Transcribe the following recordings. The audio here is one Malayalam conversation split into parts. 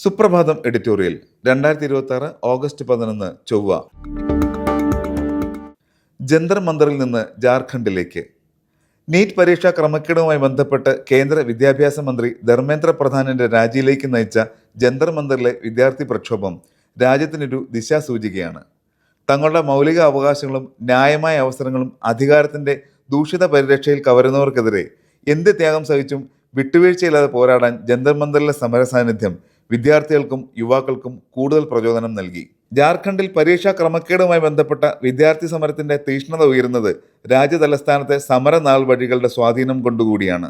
സുപ്രഭാതം എഡിറ്റോറിയൽ 2026 ഓഗസ്റ്റ് 11 ചൊവ്വ. ജന്തർ മന്ദറിൽ നിന്ന് ജാർഖണ്ഡിലേക്ക്. നീറ്റ് പരീക്ഷാ ക്രമക്കേടുമായി ബന്ധപ്പെട്ട് കേന്ദ്ര വിദ്യാഭ്യാസ മന്ത്രി ധർമ്മേന്ദ്ര പ്രധാനിന്റെ രാജിയിലേക്ക് നയിച്ച ജന്തർ മന്ദറിലെ വിദ്യാർത്ഥി പ്രക്ഷോഭം രാജ്യത്തിനൊരു ദിശാസൂചികയാണ്. തങ്ങളുടെ മൗലിക അവകാശങ്ങളും ന്യായമായ അവസരങ്ങളും അധികാരത്തിന്റെ ദൂഷിത പരിരക്ഷയിൽ കവരുന്നവർക്കെതിരെ എന്ത് ത്യാഗം സഹിച്ചും വിട്ടുവീഴ്ചയില്ലാതെ പോരാടാൻ ജന്തർ മന്ദറിലെ സമര സാന്നിധ്യം വിദ്യാർത്ഥികൾക്കും യുവാക്കൾക്കും കൂടുതൽ പ്രചോദനം നൽകി. ജാർഖണ്ഡിൽ പരീക്ഷാ ക്രമക്കേടുമായി ബന്ധപ്പെട്ട വിദ്യാർത്ഥി സമരത്തിന്റെ തീക്ഷ്ണത ഉയരുന്നത് രാജ്യതലസ്ഥാനത്തെ സമരനാൾ വഴികളുടെ സ്വാധീനം കൊണ്ടുകൂടിയാണ്.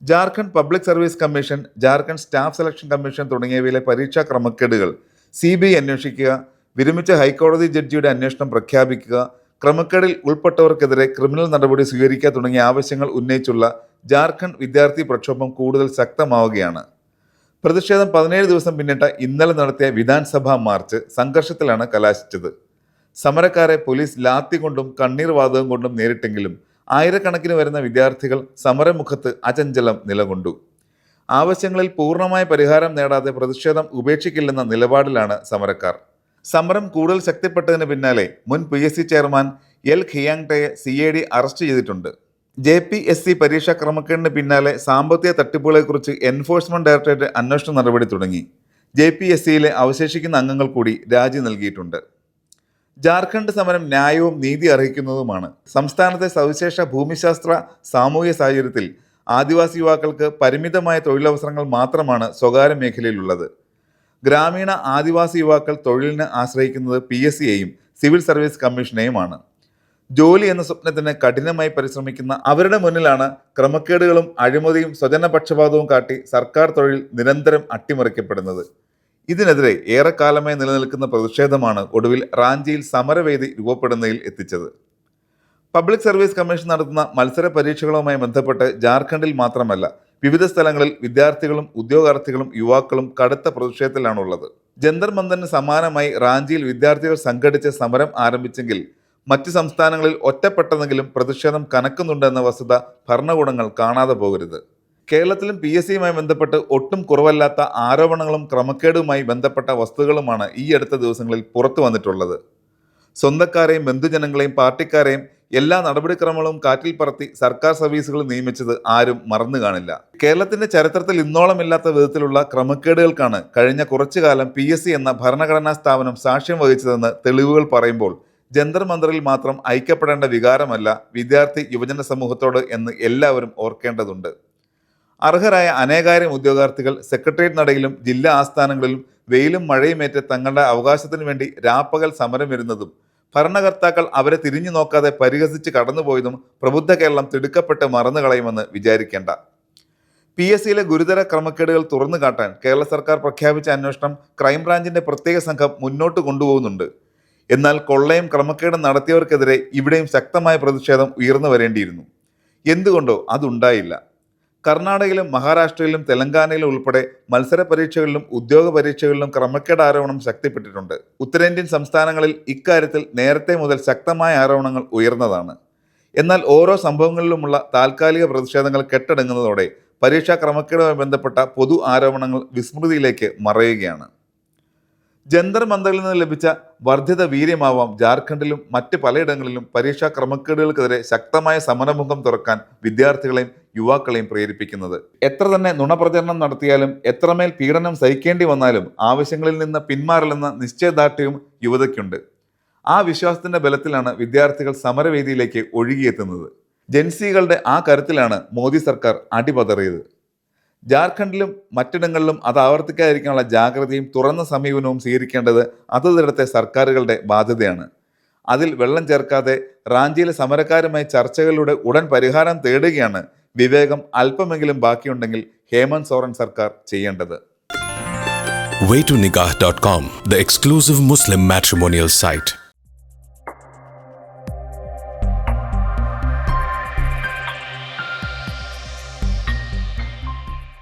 Jharkhand public service commission, Jharkhand staff selection commission തുടങ്ങിയവയിലെ പരീക്ഷാ ക്രമക്കേടുകൾ CBI അന്വേഷിക്കുക, വിരമിച്ച ഹൈക്കോടതി ജഡ്ജിയുടെ അന്വേഷണം പ്രഖ്യാപിക്കുക, ക്രമക്കേടിൽ ഉൾപ്പെട്ടവർക്കെതിരെ ക്രിമിനൽ നടപടി സ്വീകരിക്കുക തുടങ്ങിയ ആവശ്യങ്ങൾ ഉന്നയിച്ചുള്ള ജാർഖണ്ഡ് വിദ്യാർത്ഥി പ്രക്ഷോഭം കൂടുതൽ ശക്തമാവുകയാണ്. പ്രതിഷേധം 17 ദിവസം പിന്നിട്ട ഇന്നലെ നടത്തിയ വിധാൻസഭാ മാർച്ച് സംഘർഷത്തിലാണ് കലാശിച്ചത്. സമരക്കാരെ പോലീസ് ലാത്തി കൊണ്ടും കണ്ണീർ വാതകം കൊണ്ടും നേരിട്ടെങ്കിലും ആയിരക്കണക്കിന് വരുന്ന വിദ്യാർത്ഥികൾ സമരമുഖത്ത് അചഞ്ചലം നിലകൊണ്ടു. ആവശ്യങ്ങളിൽ പൂർണ്ണമായ പരിഹാരം നേടാതെ പ്രതിഷേധം ഉപേക്ഷിക്കില്ലെന്ന നിലപാടിലാണ് സമരക്കാർ. സമരം കൂടുതൽ ശക്തിപ്പെട്ടതിന് പിന്നാലെ മുൻ PSC ചെയർമാൻ എൽ ഖിയാങ്ടയെ CID അറസ്റ്റ് ചെയ്തിട്ടുണ്ട്. JPSC പരീക്ഷാ ക്രമക്കേടിന് പിന്നാലെ സാമ്പത്തിക തട്ടിപ്പുകളെക്കുറിച്ച് എൻഫോഴ്സ്മെന്റ് ഡയറക്ടറേറ്റ് അന്വേഷണ നടപടി തുടങ്ങി. JPSCയിലെ അവശേഷിക്കുന്ന അംഗങ്ങൾ കൂടി രാജി നൽകിയിട്ടുണ്ട്. ജാർഖണ്ഡ് സമരം ന്യായവും നീതി അർഹിക്കുന്നതുമാണ്. സംസ്ഥാനത്തെ സവിശേഷ ഭൂമിശാസ്ത്ര സാമൂഹ്യ സാഹചര്യത്തിൽ ആദിവാസി യുവാക്കൾക്ക് പരിമിതമായ തൊഴിലവസരങ്ങൾ മാത്രമാണ് സ്വകാര്യ മേഖലയിലുള്ളത്. ഗ്രാമീണ ആദിവാസി യുവാക്കൾ തൊഴിലിന് ആശ്രയിക്കുന്നത് PSCയെയും സിവിൽ സർവീസ് കമ്മീഷനെയുമാണ്. ജോലി എന്ന സ്വപ്നത്തിന് കഠിനമായി പരിശ്രമിക്കുന്ന അവരുടെ മുന്നിലാണ് ക്രമക്കേടുകളും അഴിമതിയും സ്വജനപക്ഷപാതവും കാട്ടി സർക്കാർ തൊഴിൽ നിരന്തരം അട്ടിമറിക്കപ്പെടുന്നത്. ഇതിനെതിരെ ഏറെക്കാലമായി നിലനിൽക്കുന്ന പ്രതിഷേധമാണ് ഒടുവിൽ റാഞ്ചിയിൽ സമരവേദി രൂപപ്പെടുന്നതിൽ എത്തിച്ചത്. പബ്ലിക് സർവീസ് കമ്മീഷൻ നടത്തുന്ന മത്സര പരീക്ഷകളുമായി ബന്ധപ്പെട്ട് ജാർഖണ്ഡിൽ മാത്രമല്ല വിവിധ സ്ഥലങ്ങളിൽ വിദ്യാർത്ഥികളും ഉദ്യോഗാർത്ഥികളും യുവാക്കളും കടുത്ത പ്രതിഷേധത്തിലാണുള്ളത്. ജന്തർ മന്ദറിന് സമാനമായി റാഞ്ചിയിൽ വിദ്യാർത്ഥികൾ സംഘടിച്ച് സമരം ആരംഭിച്ചെങ്കിൽ മറ്റ് സംസ്ഥാനങ്ങളിൽ ഒറ്റപ്പെട്ടെന്നെങ്കിലും പ്രതിഷേധം കനക്കുന്നുണ്ടെന്ന വസ്തുത ഭരണകൂടങ്ങൾ കാണാതെ പോകരുത്. കേരളത്തിലും PSCയുമായി ബന്ധപ്പെട്ട് ഒട്ടും കുറവല്ലാത്ത ആരോപണങ്ങളും ക്രമക്കേടുമായി ബന്ധപ്പെട്ട വസ്തുതകളുമാണ് ഈ അടുത്ത ദിവസങ്ങളിൽ പുറത്തു വന്നിട്ടുള്ളത്. സ്വന്തക്കാരെയും ബന്ധുജനങ്ങളെയും പാർട്ടിക്കാരെയും എല്ലാ നടപടിക്രമങ്ങളും കാറ്റിൽ പറത്തി സർക്കാർ സർവീസുകൾ നിയമിച്ചത് ആരും മറന്നു കാണില്ല. കേരളത്തിന്റെ ചരിത്രത്തിൽ ഇന്നോളമില്ലാത്ത വിധത്തിലുള്ള ക്രമക്കേടുകൾക്കാണ് കഴിഞ്ഞ കുറച്ചു കാലം PSC എന്ന ഭരണഘടനാ സ്ഥാപനം സാക്ഷ്യം വഹിച്ചതെന്ന് തെളിവുകൾ പറയുമ്പോൾ ജന്തർ മന്ദറിൽ മാത്രം ഐക്യപ്പെടേണ്ട വികാരമല്ല വിദ്യാർത്ഥി യുവജന സമൂഹത്തോട് എന്ന് എല്ലാവരും ഓർക്കേണ്ടതുണ്ട്. അർഹരായ അനേകായിരം ഉദ്യോഗാർത്ഥികൾ സെക്രട്ടേറിയറ്റ് നടയിലും ജില്ലാ ആസ്ഥാനങ്ങളിലും വെയിലും മഴയുമേറ്റ് തങ്ങളുടെ അവകാശത്തിനു വേണ്ടി രാപ്പകൽ സമരം വരുന്നതും ഭരണകർത്താക്കൾ അവരെ തിരിഞ്ഞു നോക്കാതെ പരിഹസിച്ച് കടന്നുപോയതും പ്രബുദ്ധ കേരളം തിടുക്കപ്പെട്ട് മറന്നു കളയുമെന്ന് വിചാരിക്കേണ്ട. PSCയിലെ ഗുരുതര ക്രമക്കേടുകൾ തുറന്നു കാട്ടാൻ കേരള സർക്കാർ പ്രഖ്യാപിച്ച അന്വേഷണം ക്രൈംബ്രാഞ്ചിന്റെ പ്രത്യേക സംഘം മുന്നോട്ട് കൊണ്ടുപോകുന്നുണ്ട്. എന്നാൽ കൊള്ളയും ക്രമക്കേടും നടത്തിയവർക്കെതിരെ ഇവിടെയും ശക്തമായ പ്രതിഷേധം ഉയർന്നു വരേണ്ടിയിരുന്നു. എന്തുകൊണ്ടോ അതുണ്ടായില്ല. കർണാടകയിലും മഹാരാഷ്ട്രയിലും തെലങ്കാനയിലും ഉൾപ്പെടെ മത്സര പരീക്ഷകളിലും ഉദ്യോഗ പരീക്ഷകളിലും ക്രമക്കേട് ആരോപണം ശക്തിപ്പെട്ടിട്ടുണ്ട്. ഉത്തരേന്ത്യൻ സംസ്ഥാനങ്ങളിൽ ഇക്കാര്യത്തിൽ നേരത്തെ മുതൽ ശക്തമായ ആരോപണങ്ങൾ ഉയർന്നതാണ്. എന്നാൽ ഓരോ സംഭവങ്ങളിലുമുള്ള താൽക്കാലിക പ്രതിഷേധങ്ങൾ കെട്ടടങ്ങുന്നതോടെ പരീക്ഷാ ക്രമക്കേടുമായി ബന്ധപ്പെട്ട പൊതു ആരോപണങ്ങൾ വിസ്മൃതിയിലേക്ക് മറയുകയാണ്. ജന്തർ മന്ദറിൽ നിന്ന് ലഭിച്ച വർദ്ധിത വീര്യമാവാം ജാർഖണ്ഡിലും മറ്റ് പലയിടങ്ങളിലും പരീക്ഷാ ക്രമക്കേടുകൾക്കെതിരെ ശക്തമായ സമരമുഖം തുറക്കാൻ വിദ്യാർത്ഥികളെയും യുവാക്കളെയും പ്രേരിപ്പിക്കുന്നത്. എത്ര തന്നെ നുണപ്രചരണം നടത്തിയാലും എത്രമേൽ പീഡനം സഹിക്കേണ്ടി വന്നാലും ആവശ്യങ്ങളിൽ നിന്ന് പിന്മാറില്ലെന്ന നിശ്ചയദാർഢ്യവും യുവതയ്ക്കുണ്ട്. ആ വിശ്വാസത്തിന്റെ ബലത്തിലാണ് വിദ്യാർത്ഥികൾ സമരവേദിയിലേക്ക് ഒഴുകിയെത്തുന്നത്. ജൻസികളുടെ ആ കരുത്തിലാണ് മോദി സർക്കാർ അടിപതറിയത്. ജാർഖണ്ഡിലും മറ്റിടങ്ങളിലും അത് ആവർത്തിക്കാതിരിക്കാനുള്ള ജാഗ്രതയും തുറന്ന സമീപനവും സ്വീകരിക്കേണ്ടത് അതതിടത്തെ സർക്കാരുകളുടെ ബാധ്യതയാണ്. അതിൽ വെള്ളം ചേർക്കാതെ റാഞ്ചിയിലെ സമരക്കാരുമായി ചർച്ചകളിലൂടെ ഉടൻ പരിഹാരം തേടുകയാണ് വിവേകം അല്പമെങ്കിലും ബാക്കിയുണ്ടെങ്കിൽ ഹേമന്ത് സോറൻ സർക്കാർ ചെയ്യേണ്ടത്. Way2Nikah.com, the exclusive Muslim matrimonial site.